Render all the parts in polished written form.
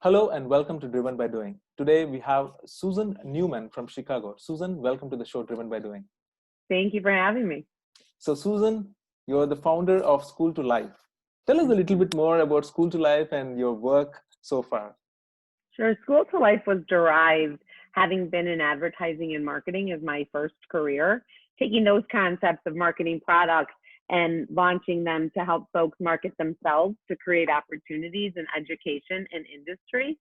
Hello and welcome to Driven by Doing. Today we have Susan Newman from Chicago. Susan, welcome to the show Driven by Doing. Thank you for having me. So, Susan, you're the founder of School to Life. Tell us a little bit more about School to Life and your work so far. Sure. School to Life was derived having been in advertising and marketing as my first career, taking those concepts of marketing products and launching them to help folks market themselves to create opportunities in education and industry.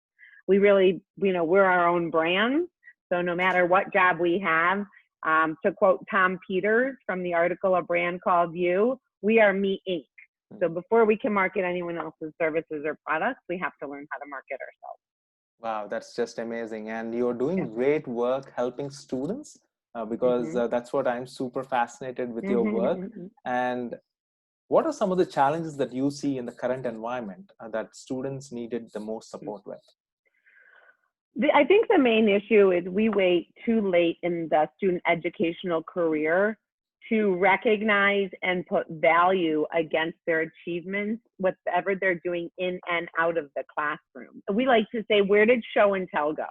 We really, we're our own brand. So no matter what job we have, to quote Tom Peters from the article A Brand Called You, we are Me Inc. So before we can market anyone else's services or products, we have to learn how to market ourselves. Wow, that's just amazing. And you're doing great work helping students because that's what I'm super fascinated with your work. And what are some of the challenges that you see in the current environment that students needed the most support with? I think the main issue is we wait too late in the student educational career to recognize and put value against their achievements, whatever they're doing in and out of the classroom. We like to say, where did show and tell go?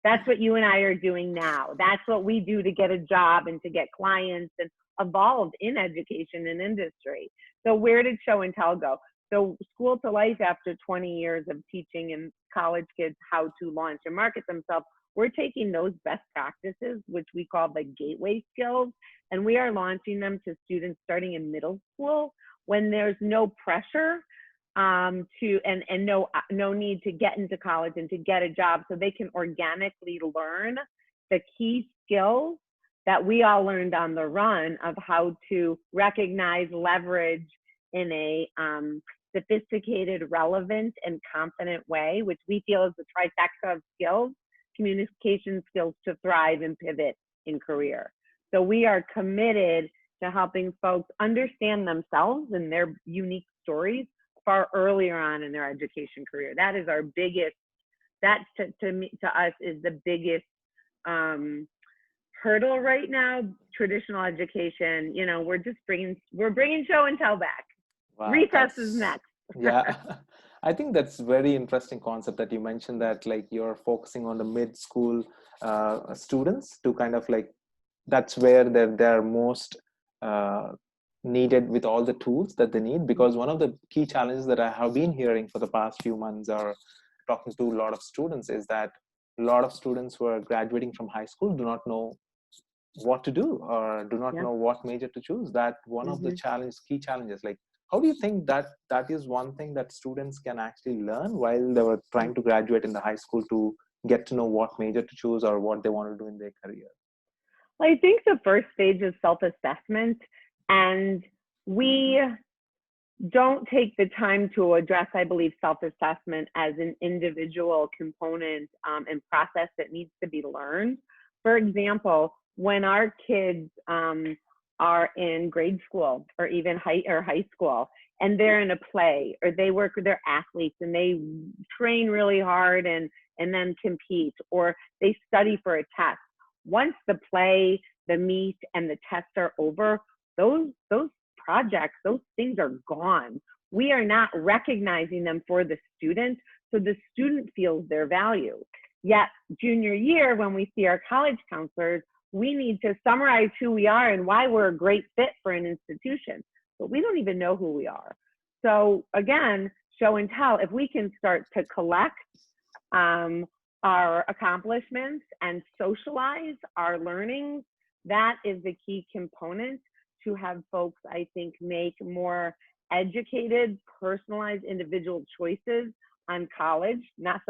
That's what you and I are doing now. That's what we do to get a job and to get clients and evolve in education and industry. So where did show and tell go? So School to Life, after 20 years of teaching and college kids how to launch and market themselves, we're taking those best practices, which we call the gateway skills, and we are launching them to students starting in middle school when there's no pressure and no need to get into college and to get a job, so they can organically learn the key skills that we all learned on the run of how to recognize, leverage in a sophisticated, relevant, and confident way, which we feel is the trifecta of skills, communication skills to thrive and pivot in career. So we are committed to helping folks understand themselves and their unique stories far earlier on in their education career. That is our biggest, that to us is the biggest hurdle right now. Traditional education, we're bringing show and tell back. Wow, recess is next. Yeah. I think that's very interesting concept that you mentioned, that like you're focusing on the mid-school students to kind of like, that's where they're most needed with all the tools that they need. Because one of the key challenges that I have been hearing for the past few months or talking to a lot of students is that a lot of students who are graduating from high school do not know what to do or do not know what major to choose. That one of the key challenges, like, how do you think that is one thing that students can actually learn while they were trying to graduate in the high school to get to know what major to choose or what they want to do in their career? Well, I think the first stage is self-assessment, and we don't take the time to address, I believe, self-assessment as an individual component and process that needs to be learned. For example, when our kids are in grade school or even high school, and they're in a play or they work with their athletes and they train really hard and then compete, or they study for a test. Once the play, the meet, and the tests are over, those projects, those things are gone. We are not recognizing them for the student, so the student feels their value. Yet junior year, when we see our college counselors, we need to summarize who we are and why we're a great fit for an institution, but we don't even know who we are. So again, show and tell. If we can start to collect our accomplishments and socialize our learnings, that is the key component to have folks, I think, make more educated, personalized, individual choices on college, not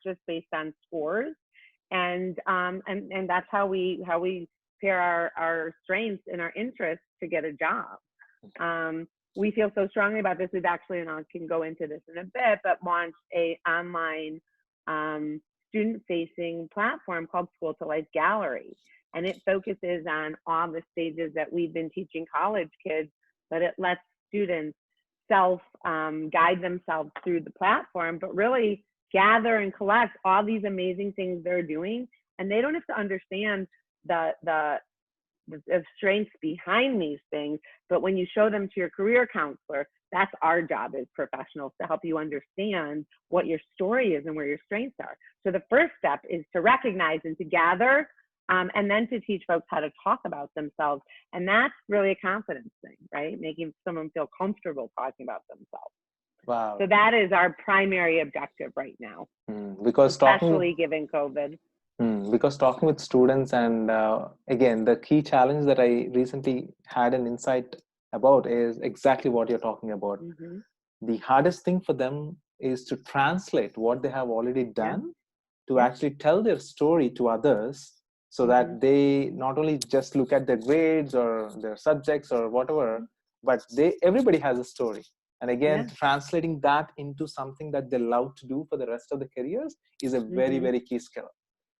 just based on scores. And that's how we pair our strengths and our interests to get a job. We feel so strongly about this. We've actually, and I can go into this in a bit, but launched a online student-facing platform called School to Life Gallery, and it focuses on all the stages that we've been teaching college kids, but it lets students guide themselves through the platform, but really gather and collect all these amazing things they're doing, and they don't have to understand the strengths behind these things, but when you show them to your career counselor, That's our job as professionals, to help you understand what your story is and where your strengths are. So the first step is to recognize and to gather, and then to teach folks how to talk about themselves. And that's really a confidence thing, right? Making someone feel comfortable talking about themselves. Wow. So that is our primary objective right now, Because especially given COVID. Because talking with students, and again, the key challenge that I recently had an insight about is exactly what you're talking about. The hardest thing for them is to translate what they have already done to actually tell their story to others, so that they not only just look at their grades or their subjects or whatever, but everybody has a story. And again, translating that into something that they love to do for the rest of the careers is a very, very key skill.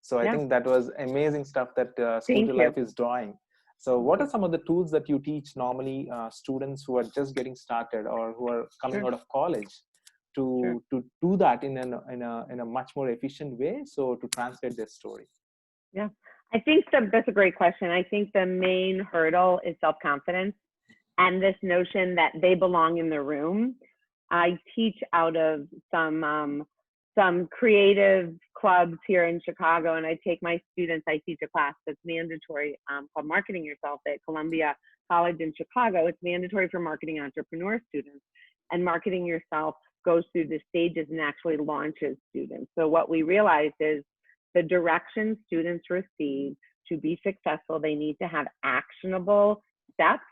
So I think that was amazing stuff that School to Life is drawing. So what are some of the tools that you teach normally students who are just getting started or who are coming out of college to do that in a much more efficient way, so to translate their story? Yeah, I think that's a great question. I think the main hurdle is self-confidence and this notion that they belong in the room. I teach out of some creative clubs here in Chicago, and I take my students, I teach a class that's mandatory called Marketing Yourself at Columbia College in Chicago. It's mandatory for marketing entrepreneur students, and Marketing Yourself goes through the stages and actually launches students. So what we realized is the direction students receive to be successful, they need to have actionable steps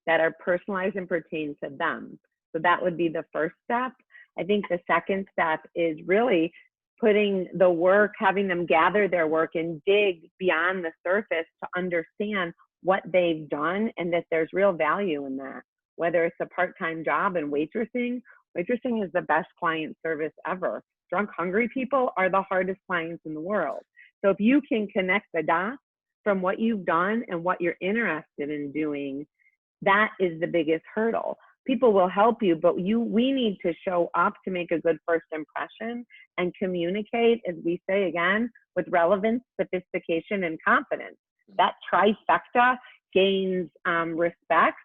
that are personalized and pertain to them. So that would be the first step. I think the second step is really putting the work, having them gather their work and dig beyond the surface to understand what they've done and that there's real value in that. Whether it's a part-time job in waitressing is the best client service ever. Drunk, hungry people are the hardest clients in the world. So if you can connect the dots from what you've done and what you're interested in doing, that is the biggest hurdle. People will help you, but we need to show up to make a good first impression and communicate, as we say again, with relevance, sophistication, and confidence. That trifecta gains respect,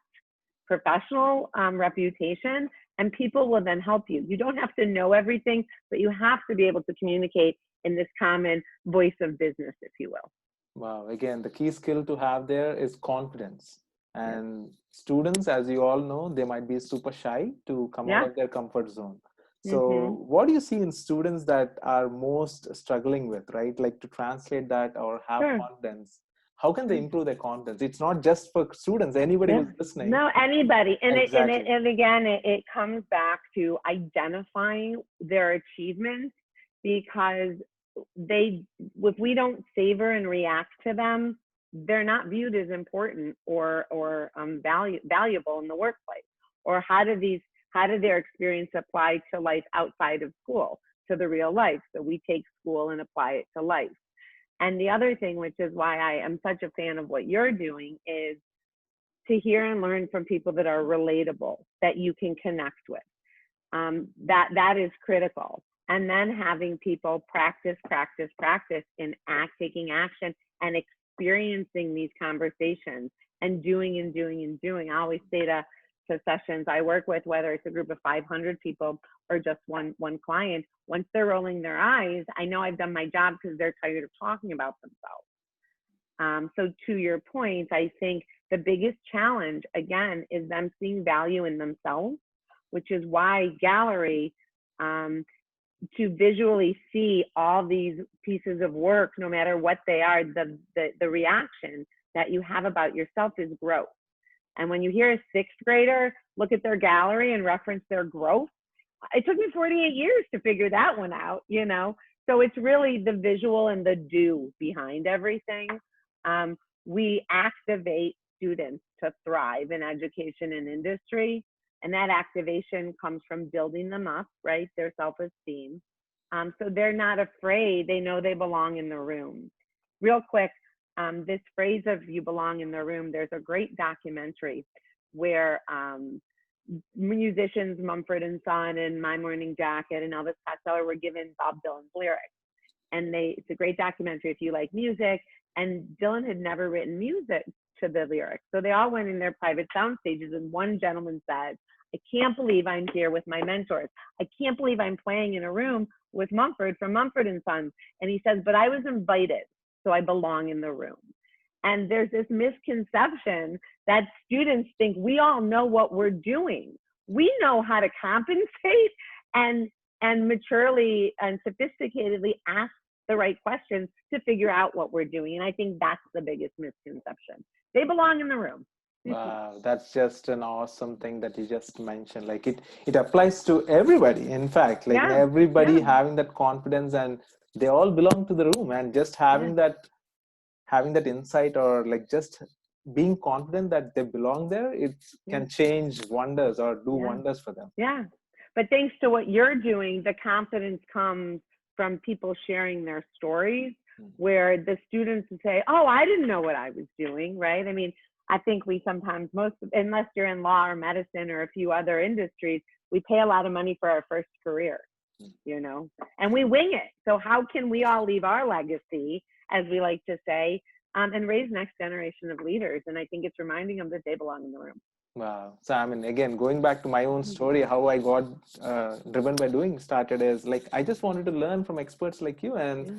professional reputation, and people will then help you. You don't have to know everything, but you have to be able to communicate in this common voice of business, if you will. Wow. Again, the key skill to have there is confidence. And students, as you all know, they might be super shy to come out of their comfort zone. So what do you see in students that are most struggling with, right? Like to translate that or have confidence. How can they improve their confidence? It's not just for students, anybody who's listening. No, anybody. And exactly. and again, it comes back to identifying their achievements, because if we don't savor and react to them, they're not viewed as important or valuable in the workplace. Or how did their experience apply to life outside of school, to the real life? So we take school and apply it to life. And the other thing, which is why I am such a fan of what you're doing, is to hear and learn from people that are relatable, that you can connect with. That is critical. And then having people practice in taking action and experiencing these conversations and doing. I always say to sessions I work with, whether it's a group of 500 people or just one client, once they're rolling their eyes, I know I've done my job, because they're tired of talking about themselves. So to your point, I think the biggest challenge, again, is them seeing value in themselves, which is why gallery, to visually see all these pieces of work, no matter what they are, the reaction that you have about yourself is growth. And when you hear a sixth grader look at their gallery and reference their growth, it took me 48 years to figure that one out, you know? So it's really the visual and the do behind everything. We activate students to thrive in education and industry. And that activation comes from building them up, right? Their self-esteem. So they're not afraid. They know they belong in the room. Real quick, this phrase of you belong in the room, there's a great documentary where musicians Mumford and Son and My Morning Jacket and Elvis Costello were given Bob Dylan's lyrics. And it's a great documentary if you like music. And Dylan had never written music to the lyrics. So they all went in their private sound stages, and one gentleman said, I can't believe I'm here with my mentors. I can't believe I'm playing in a room with Mumford from Mumford and Sons. And he says, but I was invited, so I belong in the room. And there's this misconception that students think we all know what we're doing. We know how to compensate and maturely and sophisticatedly ask the right questions to figure out what we're doing. And I think that's the biggest misconception. They belong in the room. Wow, that's just an awesome thing that you just mentioned. Like it applies to everybody. In fact, like Yeah, everybody yeah, having that confidence, and they all belong to the room, and just yeah. having that insight, or like just being confident that they belong there, it Yeah, can change wonders or do yeah, wonders for them. yeah. But thanks to what you're doing, the confidence comes from people sharing their stories, where the students say, oh, I didn't know what I was doing, right? I mean, I think we sometimes, unless you're in law or medicine or a few other industries, we pay a lot of money for our first career, and we wing it. So how can we all leave our legacy, as we like to say, and raise next generation of leaders? And I think it's reminding them that they belong in the room. Wow. So, I mean, again, going back to my own story, how I got driven by doing started is like, I just wanted to learn from experts like you. And Yeah,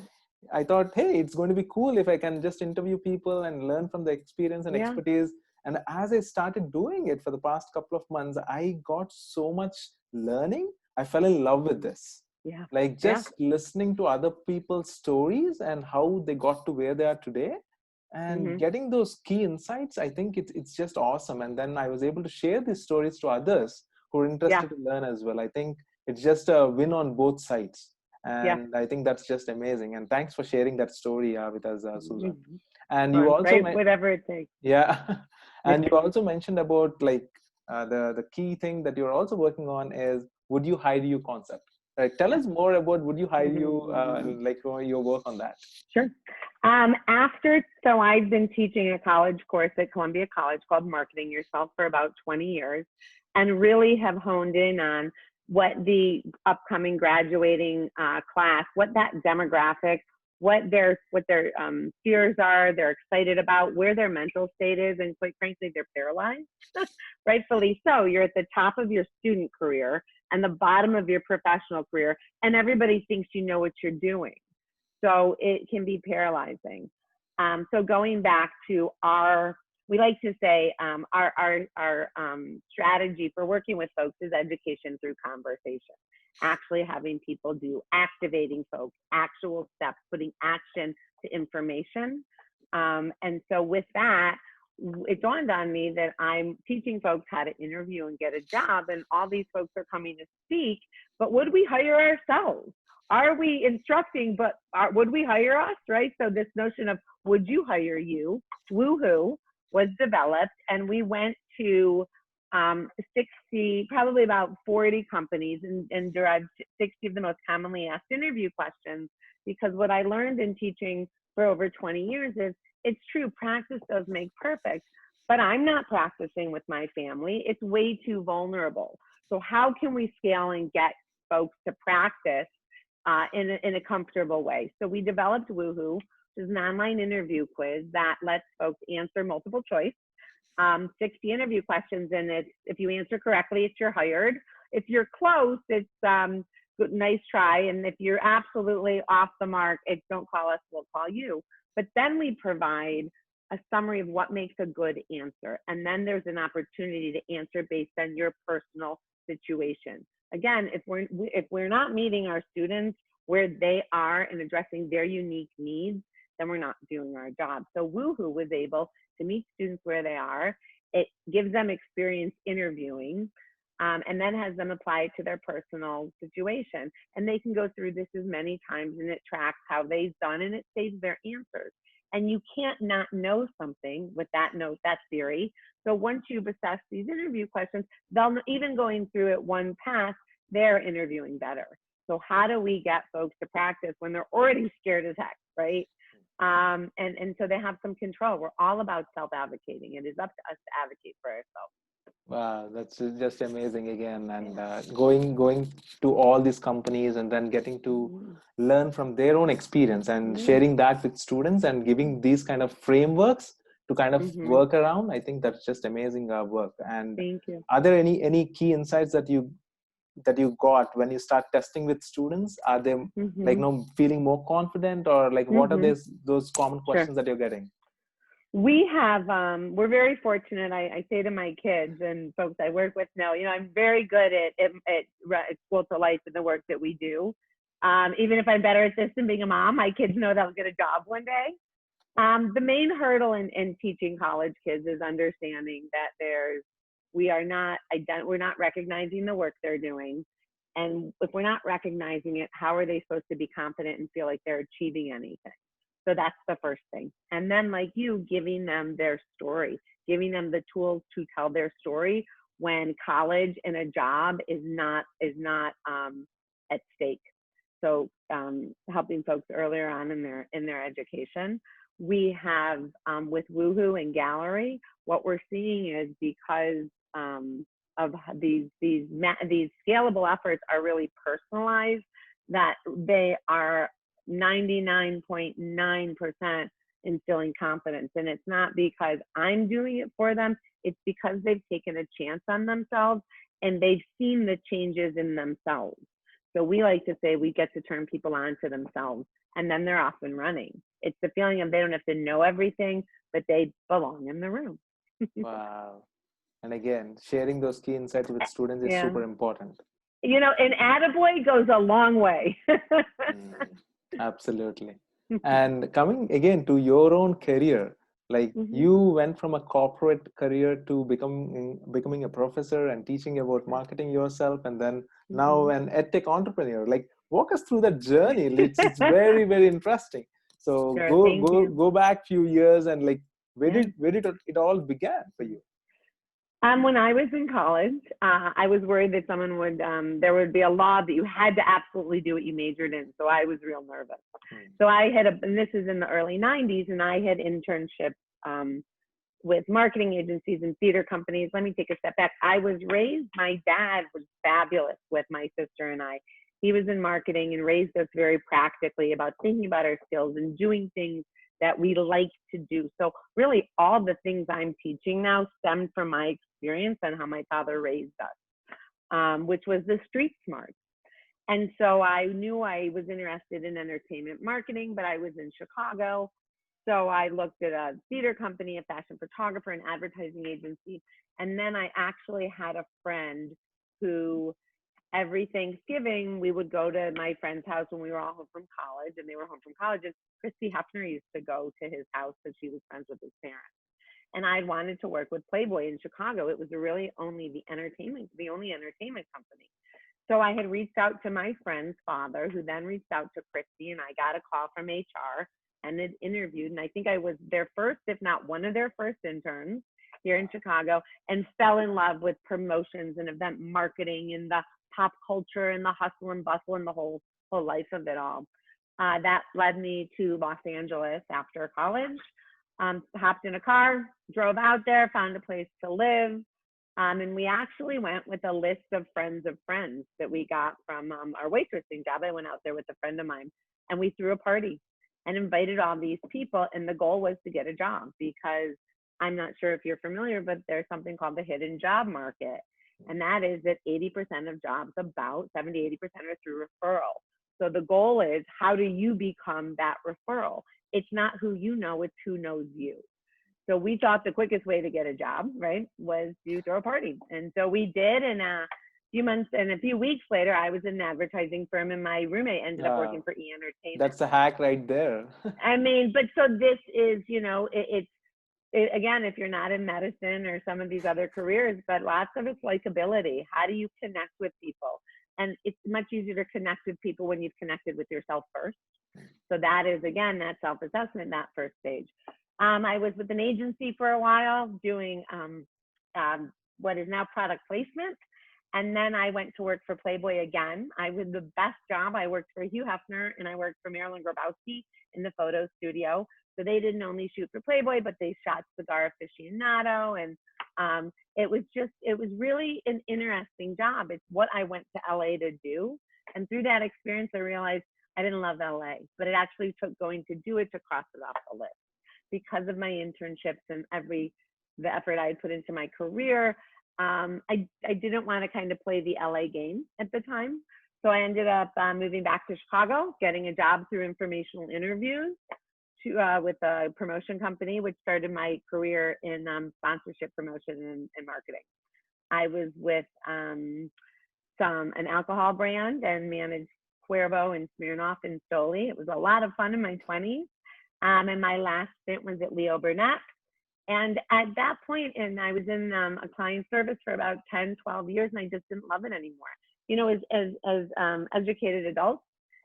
I thought, hey, it's going to be cool if I can just interview people and learn from the experience and yeah, expertise. And as I started doing it for the past couple of months, I got so much learning. I fell in love with this. yeah, Like yeah. just listening to other people's stories and how they got to where they are today, and Mm-hmm. getting those key insights. I think it's just awesome. And then I was able to share these stories to others who are Yeah, interested to learn as well. I think it's just a win on both sides, yeah. and I think that's just amazing. And thanks for sharing that story with us, Susan. Mm-hmm. And you Fun, also right? Whatever it takes. yeah, Yeah. and you also mentioned about like the key thing that you're also working on is would you hire you concept. Right, tell us more about would you hire you, like your work on that. Sure. So I've been teaching a college course at Columbia College called Marketing Yourself for about 20 years, and really have honed in on what the upcoming graduating class, what that demographic, what their fears are, they're excited about, where their mental state is, and quite frankly, they're paralyzed. Rightfully so. You're at the top of your student career and the bottom of your professional career, and everybody thinks you know what you're doing. So it can be paralyzing. So going back to we like to say our strategy for working with folks is education through conversation. Actually having people activating folks, actual steps, putting action to information. And so with that, it dawned on me that I'm teaching folks how to interview and get a job, and all these folks are coming to speak, but would we hire ourselves? Are we instructing, but would we hire us, right? So this notion of would you hire you, woohoo, was developed, and we went to 60, probably about 40 companies, and derived 60 of the most commonly asked interview questions, because what I learned in teaching for over 20 years is it's true, practice does make perfect, but I'm not practicing with my family. It's way too vulnerable. So how can we scale and get folks to practice in a comfortable way? So we developed Woohoo, which is an online interview quiz that lets folks answer multiple choice, 60 interview questions, and if you answer correctly, it's you're hired. If you're close, it's good, nice try, and if you're absolutely off the mark, it's don't call us, we'll call you. But then we provide a summary of what makes a good answer, and then there's an opportunity to answer based on your personal situation. Again, if we're not meeting our students where they are and addressing their unique needs, then we're not doing our job. So Woohoo was able to meet students where they are. It gives them experience interviewing, and then has them apply it to their personal situation. And they can go through this as many times, and it tracks how they've done, and it saves their answers. And you can't not know something with that theory. So once you've assessed these interview questions, they'll even going through it one pass, they're interviewing better. So how do we get folks to practice when they're already scared as heck, right? And so they have some control. We're all about self-advocating. It is up to us to advocate for ourselves. Wow, that's just amazing again. And going to all these companies and then getting to learn from their own experience and sharing that with students and giving these kind of frameworks to kind of Mm-hmm. work around. I think that's just amazing work. And Thank you. are there any key insights that you got when you start testing with students? Are they like, Mm-hmm. feeling more confident, or like what are Mm-hmm. those common Sure. questions that you're getting? We have, we're very fortunate. I say to my kids and folks I work with now, I'm very good at School to Life and the work that we do. Even if I'm better at this than being a mom, my kids know they'll get a job one day. The main hurdle in teaching college kids is understanding that we're not recognizing the work they're doing. And if we're not recognizing it, how are they supposed to be confident and feel like they're achieving anything? So that's the first thing. And then, like you, giving them their story, giving them the tools to tell their story when college and a job is not at stake. So helping folks earlier on in their education. We have with Woohoo and Gallery, what we're seeing is because of these scalable efforts are really personalized, that they are 99.9% instilling confidence. And it's not because I'm doing it for them, it's because they've taken a chance on themselves and they've seen the changes in themselves. So we like to say we get to turn people on to themselves, and then they're off and running. It's the feeling of they don't have to know everything, but they belong in the room. Wow. And again, sharing those key insights with students is Yeah. super important. An attaboy goes a long way. Absolutely. And coming again to your own career, like Mm-hmm. you went from a corporate career to becoming a professor and teaching about marketing yourself, and then now an edtech entrepreneur. Like, walk us through that journey. It's very, very interesting. So Sure, go thank go you. go back few years, and like where Yeah. did it all began for you? When I was in college, I was worried that there would be a law that you had to absolutely do what you majored in. So I was real nervous. So and this is in the early 90s, and I had internships with marketing agencies and theater companies. Let me take a step back. My dad was fabulous with my sister and I. He was in marketing and raised us very practically about thinking about our skills and doing things that we like to do. So really all the things I'm teaching now stemmed from my experience and how my father raised us, which was the street smart. And so I knew I was interested in entertainment marketing, but I was in Chicago. So I looked at a theater company, a fashion photographer, an advertising agency. And then I actually had a friend who every Thanksgiving, we would go to my friend's house when we were all home from college, and they were home from college. And Christy Hefner used to go to his house because she was friends with his parents. And I wanted to work with Playboy in Chicago. It was really only the only entertainment company. So I had reached out to my friend's father, who then reached out to Christy, and I got a call from HR and had interviewed. And I think I was their first, if not one of their first interns here in Chicago, and fell in love with promotions and event marketing and the pop culture and the hustle and bustle and the whole life of it all. That led me to Los Angeles after college. Hopped in a car, drove out there, found a place to live. And we actually went with a list of friends that we got from our waitressing job. I went out there with a friend of mine, and we threw a party and invited all these people. And the goal was to get a job, because I'm not sure if you're familiar, but there's something called the hidden job market. And that is that 80% of jobs, about 70, 80% are through referral. So the goal is, how do you become that referral? It's not who you know, it's who knows you. So we thought the quickest way to get a job, right, was to throw a party. And so we did. And a few weeks later, I was in an advertising firm, and my roommate ended up working for E! Entertainment. That's a hack right there. I mean, but so this is, again, if you're not in medicine or some of these other careers, but lots of it's likability. How do you connect with people? And it's much easier to connect with people when you've connected with yourself first. So that is, again, that self-assessment, that first stage. I was with an agency for a while doing what is now product placement. And then I went to work for Playboy again. I was the best job. I worked for Hugh Hefner, and I worked for Marilyn Grabowski in the photo studio. So they didn't only shoot for Playboy, but they shot Cigar Aficionado. And it was really an interesting job. It's what I went to LA to do. And through that experience, I realized I didn't love LA, but it actually took going to do it to cross it off the list. because of my internships and the effort I had put into my career, I didn't want to kind of play the LA game at the time. So I ended up moving back to Chicago, getting a job through informational interviews with a promotion company, which started my career in sponsorship promotion and marketing. I was with an alcohol brand and managed Cuervo and Smirnoff and Stoli. It was a lot of fun in my 20s. And my last stint was at Leo Burnett. And at that point, and I was in a client service for about 10, 12 years, and I just didn't love it anymore. You know, as educated adults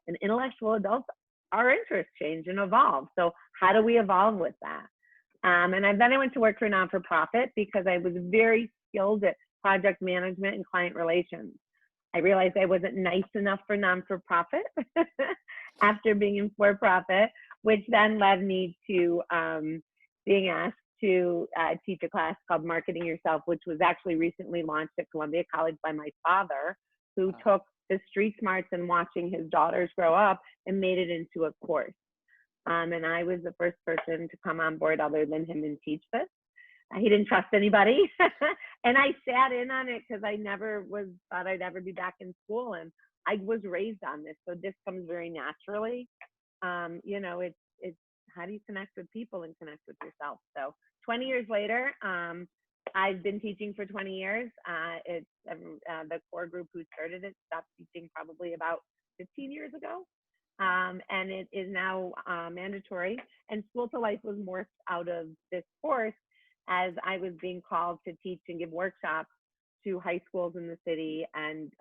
and intellectual adults, our interests change and evolve. So how do we evolve with that? And then I went to work for a non-for-profit because I was very skilled at project management and client relations. I realized I wasn't nice enough for non-for-profit after being in for-profit, which then led me to being asked to teach a class called Marketing Yourself, which was actually recently launched at Columbia College by my father, who took the street smarts and watching his daughters grow up and made it into a course. And I was the first person to come on board other than him and teach this. He didn't trust anybody. And I sat in on it because I never thought I'd ever be back in school. And I was raised on this. So this comes very naturally. You know, it's how do you connect with people and connect with yourself? So 20 years later, I've been teaching for 20 years. It's the core group who started it stopped teaching probably about 15 years ago. And it is now mandatory. And School to Life was morphed out of this course as I was being called to teach and give workshops to high schools in the city and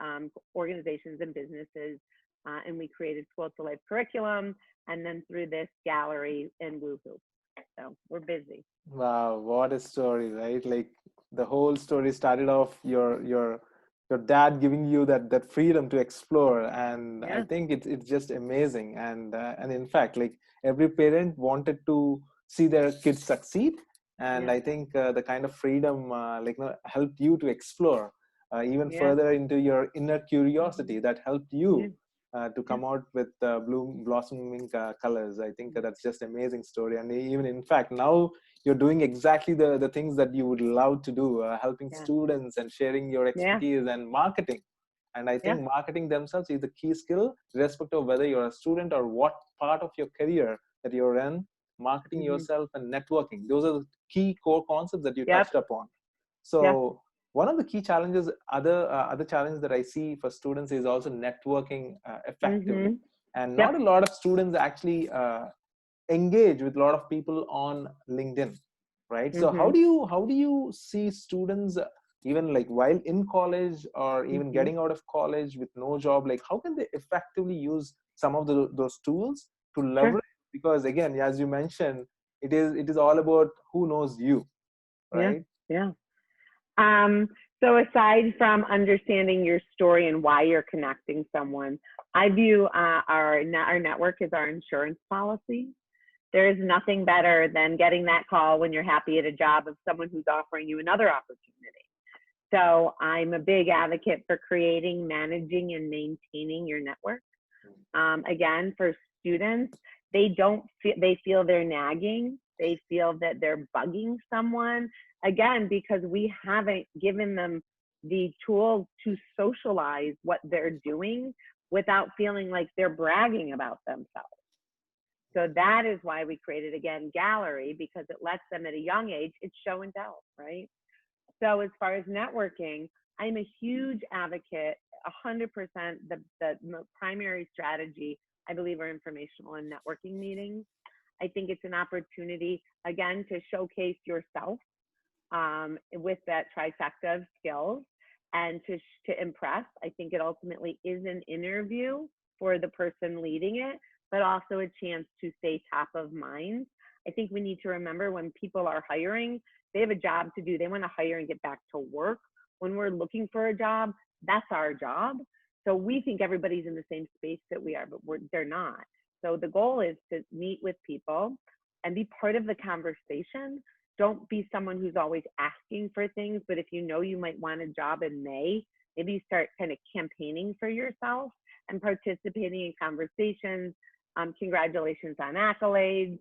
organizations and businesses. And we created School to Life curriculum, and then through this gallery and Woohoo. So we're busy. Wow, what a story, right? Like the whole story started off your dad giving you that freedom to explore, and I think it's just amazing. And in fact, like every parent wanted to see their kids succeed, and I think the kind of freedom helped you to explore even further into your inner curiosity that helped you to come out with blossoming colors. I think that's just amazing story. And even in fact, now you're doing exactly the things that you would love to do, helping students and sharing your expertise and marketing. And I think marketing themselves is the key skill, irrespective of whether you're a student or what part of your career that you're in. Marketing yourself and networking, those are the key core concepts that you touched upon. So one of the key challenges, other challenges that I see for students is also networking effectively. And not a lot of students actually engage with a lot of people on LinkedIn, right? So how do you see students even like while in college or even getting out of college with no job, like how can they effectively use some of those tools to leverage? Because again, as you mentioned, it is all about who knows you, right? So aside from understanding your story and why you're connecting someone, I view our network as our insurance policy. There is nothing better than getting that call when you're happy at a job of someone who's offering you another opportunity. So I'm a big advocate for creating, managing, and maintaining your network. Again, for students, they feel they're nagging. They feel that they're bugging someone, again, because we haven't given them the tools to socialize what they're doing without feeling like they're bragging about themselves. So that is why we created, again, Gallery, because it lets them at a young age, it's show and tell, right? So as far as networking, I'm a huge advocate, 100%, the primary strategy, I believe, are informational and networking meetings. I think it's an opportunity, again, to showcase yourself with that trifecta of skills and to impress. I think it ultimately is an interview for the person leading it, but also a chance to stay top of mind. I think we need to remember when people are hiring, they have a job to do. They want to hire and get back to work. When we're looking for a job, that's our job. So we think everybody's in the same space that we are, but they're not. So the goal is to meet with people and be part of the conversation. Don't be someone who's always asking for things, but if you know you might want a job in May, maybe you start kind of campaigning for yourself and participating in conversations. Congratulations on accolades.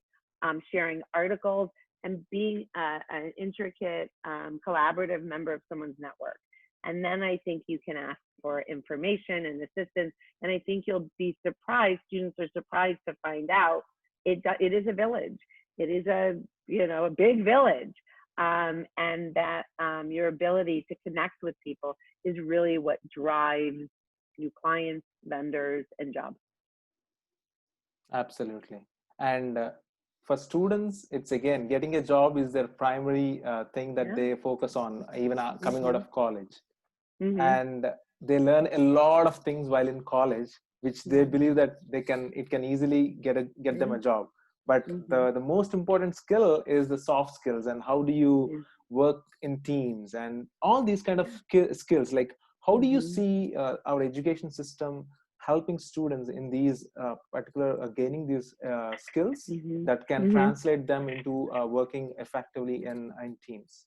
sharing articles, and being an intricate, collaborative member of someone's network. And then I think you can ask for information and assistance. And I think you'll be surprised, students are surprised to find out it is a village. It is a big village. And that your ability to connect with people is really what drives new clients, vendors, and jobs. Absolutely. And for students, it's again, getting a job is their primary thing that they focus on, even coming out of college. And they learn a lot of things while in college, which they believe that it can easily get them a job. But the most important skill is the soft skills, and how do you work in teams and all these kind of skills. Like, how do you see our education system helping students in these particular gaining these skills that can translate them into working effectively in teams?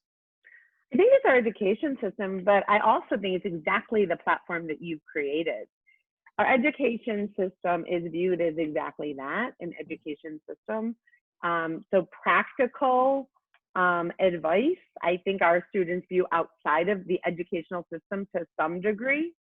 I think it's our education system, but I also think it's exactly the platform that you've created. Our education system is viewed as exactly that, an education system. So practical advice, I think our students view outside of the educational system to some degree,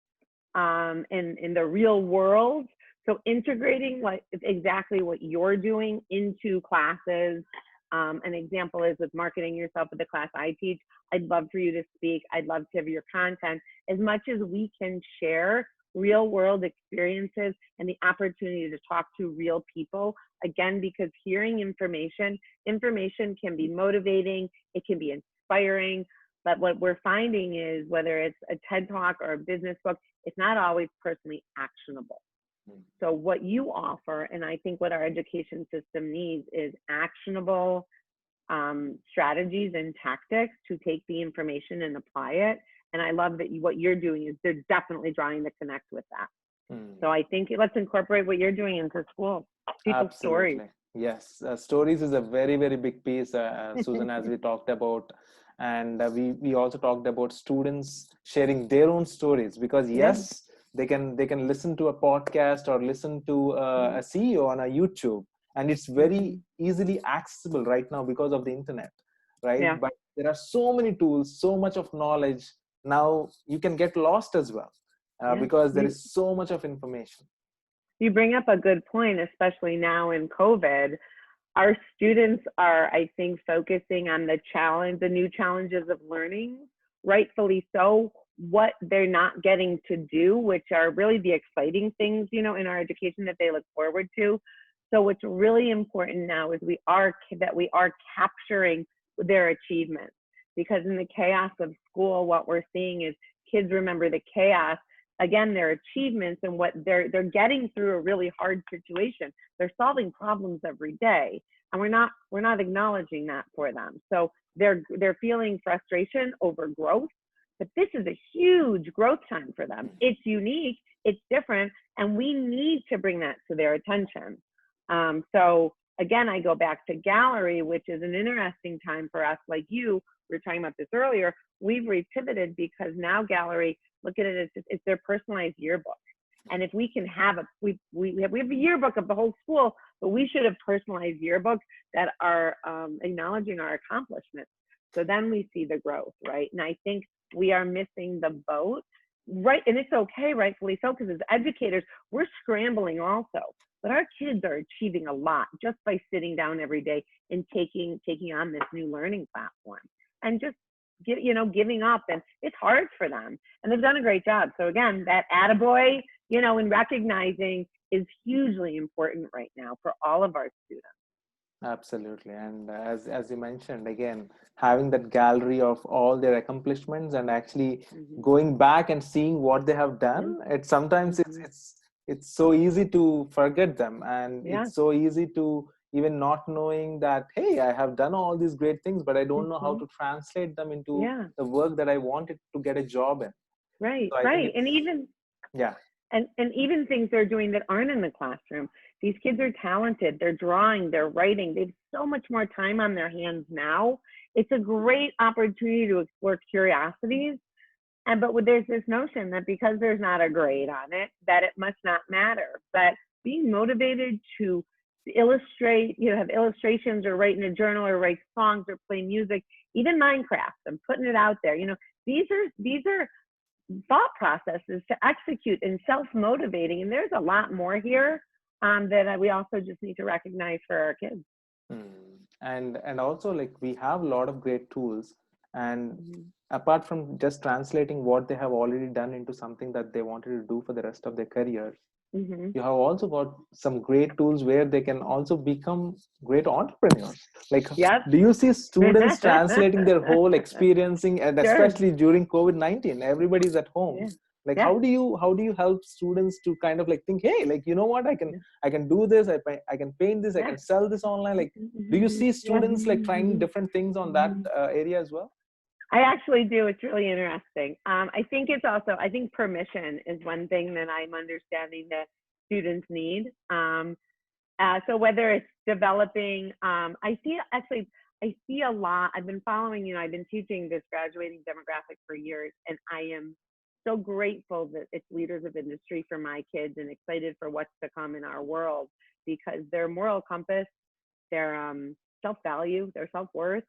in the real world. So integrating exactly what you're doing into classes. An example is with marketing yourself with the class I teach. I'd love for you to speak. I'd love to have your content. As much as we can share real world experiences and the opportunity to talk to real people, again, because hearing information can be motivating, it can be inspiring, but what we're finding is whether it's a TED Talk or a business book, it's not always personally actionable. So what you offer, and I think what our education system needs, is actionable strategies and tactics to take the information and apply it. And I love that what you're doing is they're definitely trying to connect with that. So I think let's incorporate what you're doing into schools. People's stories. Yes, stories is a very, very big piece, Susan, as we talked about. And we also talked about students sharing their own stories, because yes, they can listen to a podcast or listen to a CEO on a YouTube, and it's very easily accessible right now because of the internet, right? But there are so many tools, so much of knowledge. Now you can get lost as well, because there is so much of information. You bring up a good point, especially now in COVID. Our students are, I think, focusing on the new challenges of learning, rightfully so, what they're not getting to do, which are really the exciting things, in our education that they look forward to. So what's really important now is we are capturing their achievements, because in the chaos of school, what we're seeing is kids remember the chaos, again, their achievements and what they're getting through a really hard situation. They're solving problems every day, and we're not acknowledging that for them. So they're feeling frustration over growth, but this is a huge growth time for them. It's unique, it's different, and we need to bring that to their attention. So again, I go back to Gallery, which is an interesting time for us. Like we were talking about this earlier, we've repivoted because now Gallery, look at it as it's their personalized yearbook. And if we can have we have a yearbook of the whole school, but we should have personalized yearbooks that are acknowledging our accomplishments. So then we see the growth, right? And I think we are missing the boat, right? And it's okay, rightfully so, because as educators, we're scrambling also. But our kids are achieving a lot just by sitting down every day and taking on this new learning platform, and just giving up. And it's hard for them, and they've done a great job. So again, that attaboy, and recognizing is hugely important right now for all of our students. Absolutely. And as you mentioned, again, having that gallery of all their accomplishments and actually going back and seeing what they have done, sometimes it's so easy to forget them, and it's so easy to even not knowing that, hey, I have done all these great things, but I don't know how to translate them into the work that I wanted to get a job in. Right, so right. And even and even things they're doing that aren't in the classroom. These kids are talented. They're drawing, they're writing. They have so much more time on their hands now. It's a great opportunity to explore curiosities. But there's this notion that because there's not a grade on it, that it must not matter. But being motivated to illustrate, have illustrations or write in a journal or write songs or play music, even Minecraft. I'm putting it out there. These are thought processes to execute and self-motivating. And there's a lot more here that we also just need to recognize for our kids. And also, like, we have a lot of great tools, and apart from just translating what they have already done into something that they wanted to do for the rest of their career, you have also got some great tools where they can also become great entrepreneurs. Like, do you see students translating their whole experiencing, and especially during COVID-19, everybody's at home. Like, how do you help students to kind of like think, hey, like, you know what, I can do this, I can paint this, I can sell this online. Like, do you see students like trying different things on that area as well? I actually do. It's really interesting. I think it's also, I think permission is one thing that I'm understanding that students need. So whether it's developing, I see a lot. I've been following, I've been teaching this graduating demographic for years, and I am so grateful that it's leaders of industry for my kids and excited for what's to come in our world, because their moral compass, their self-value, their self-worth,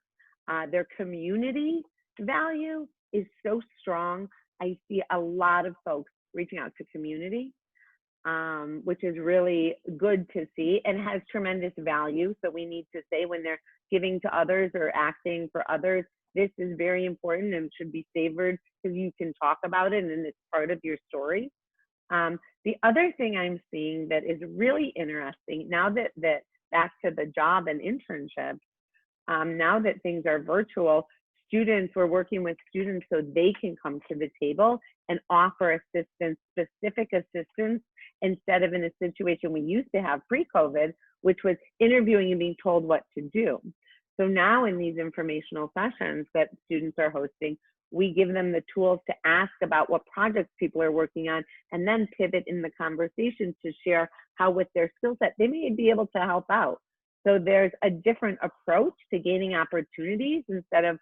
their community value is so strong. I see a lot of folks reaching out to community, which is really good to see and has tremendous value. So we need to say, when they're giving to others or acting for others, this is very important and should be savored, because you can talk about it and it's part of your story. The other thing I'm seeing that is really interesting now that back to the job and internships, now that things are virtual, we're working with students so they can come to the table and offer assistance, specific assistance, instead of in a situation we used to have pre-COVID, which was interviewing and being told what to do. So now in these informational sessions that students are hosting, we give them the tools to ask about what projects people are working on, and then pivot in the conversation to share how with their skill set they may be able to help out. So there's a different approach to gaining opportunities, instead of,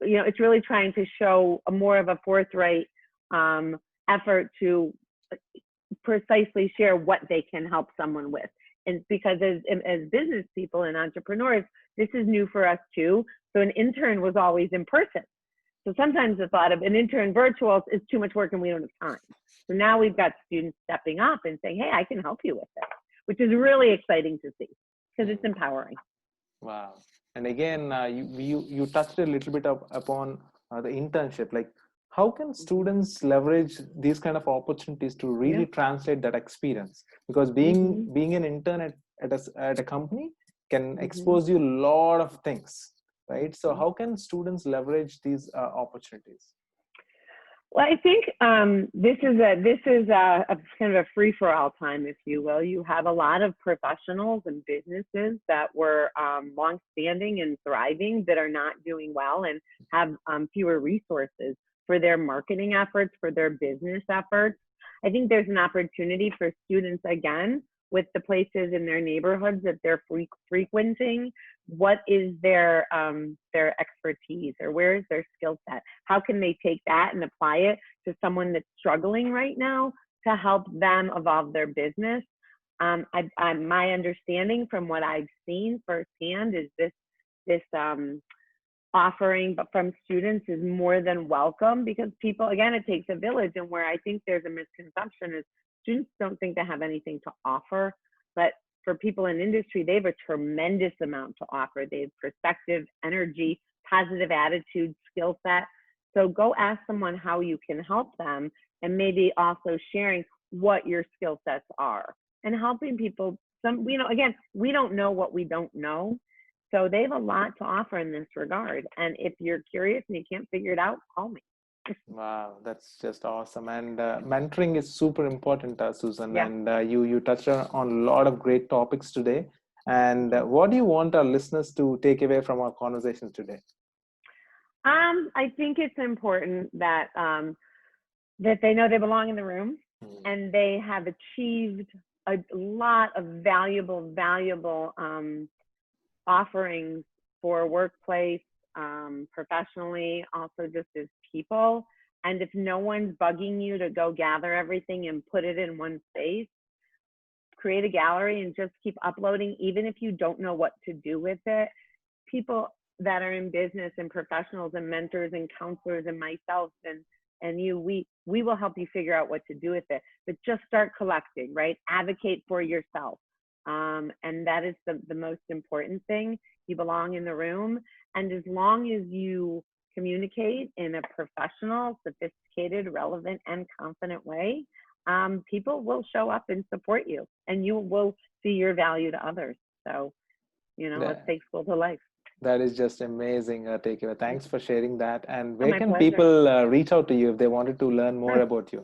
it's really trying to show a more of a forthright effort to precisely share what they can help someone with. And because as business people and entrepreneurs, this is new for us too. So an intern was always in person. So sometimes the thought of an intern virtual is too much work and we don't have time. So now we've got students stepping up and saying, hey, I can help you with this, which is really exciting to see, because it's empowering. Wow. And again, you touched a little bit upon the internship. Like, how can students leverage these kind of opportunities to really translate that experience? Because being an intern at a company can expose you a lot of things, right? So how can students leverage these opportunities? Well, I think this is a kind of a free-for-all time, if you will. You have a lot of professionals and businesses that were long-standing and thriving that are not doing well and have fewer resources for their marketing efforts, for their business efforts. I think there's an opportunity for students, again, with the places in their neighborhoods that they're frequenting. What is their expertise, or where is their skill set? How can they take that and apply it to someone that's struggling right now to help them evolve their business? My understanding from what I've seen firsthand is this offering, but from students, is more than welcome, because people, again, it takes a village. And where I think there's a misconception is students don't think they have anything to offer, but for people in industry, they have a tremendous amount to offer. They have perspective, energy, positive attitude, skill set. So go ask someone how you can help them, and maybe also sharing what your skill sets are and helping people. Again, we don't know what we don't know. So they have a lot to offer in this regard. And if you're curious and you can't figure it out, call me. Wow, that's just awesome. And mentoring is super important, Susan. Yeah. And you touched on a lot of great topics today. And what do you want our listeners to take away from our conversations today? I think it's important that that they know they belong in the room, and they have achieved a lot of valuable offerings for workplace, professionally, also just as people. And if no one's bugging you to go gather everything and put it in one space, create a gallery and just keep uploading, even if you don't know what to do with it. People that are in business and professionals and mentors and counselors and myself and you, we will help you figure out what to do with it. But just start collecting, right? Advocate for yourself. And that is the most important thing. You belong in the room. And as long as you communicate in a professional, sophisticated, relevant, and confident way, people will show up and support you, and you will see your value to others. So, let's take school to life. That is just amazing, takeaway. Thanks for sharing that. And Oh, where my can pleasure. people reach out to you if they wanted to learn more about you?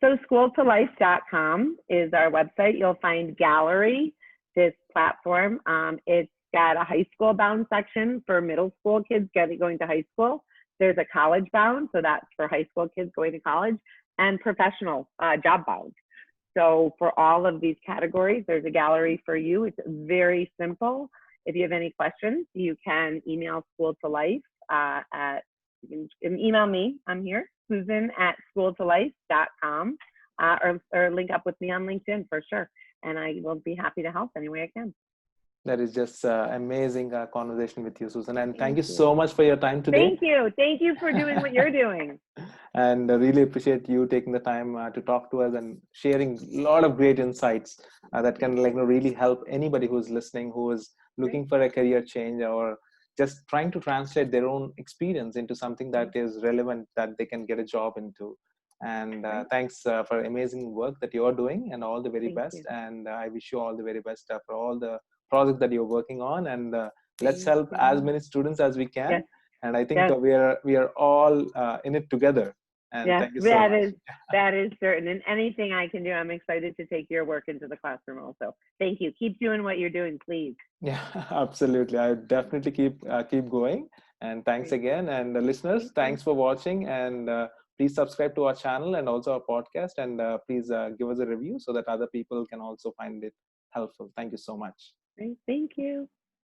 So schooltolife.com is our website. You'll find Gallery, this platform. It's got a high school bound section for middle school kids going to high school. There's a college bound, so that's for high school kids going to college, and professional job bound. So for all of these categories, there's a gallery for you. It's very simple. If you have any questions, you can email School to Life you can email me. I'm here, Susan at schooltolife.com, or link up with me on LinkedIn for sure. And I will be happy to help any way I can. That is just amazing conversation with you, Susan. And thank you so much for your time today. Thank you. Thank you for doing what you're doing. And I really appreciate you taking the time to talk to us and sharing a lot of great insights that can really help anybody who's listening, who is looking for a career change or just trying to translate their own experience into something that is relevant that they can get a job into. And thanks for amazing work that you're doing, and all the very best. And I wish you all the very best for all the projects that you're working on. And let's help as many students as we can. Yes. And I think we are all in it together. And thank you so much. That is certain. And anything I can do, I'm excited to take your work into the classroom also. Thank you. Keep doing what you're doing, please. Yeah, absolutely. I definitely keep going. And thanks again. And listeners, thanks for watching. And please subscribe to our channel and also our podcast. And please give us a review so that other people can also find it helpful. Thank you so much. Great. Thank you.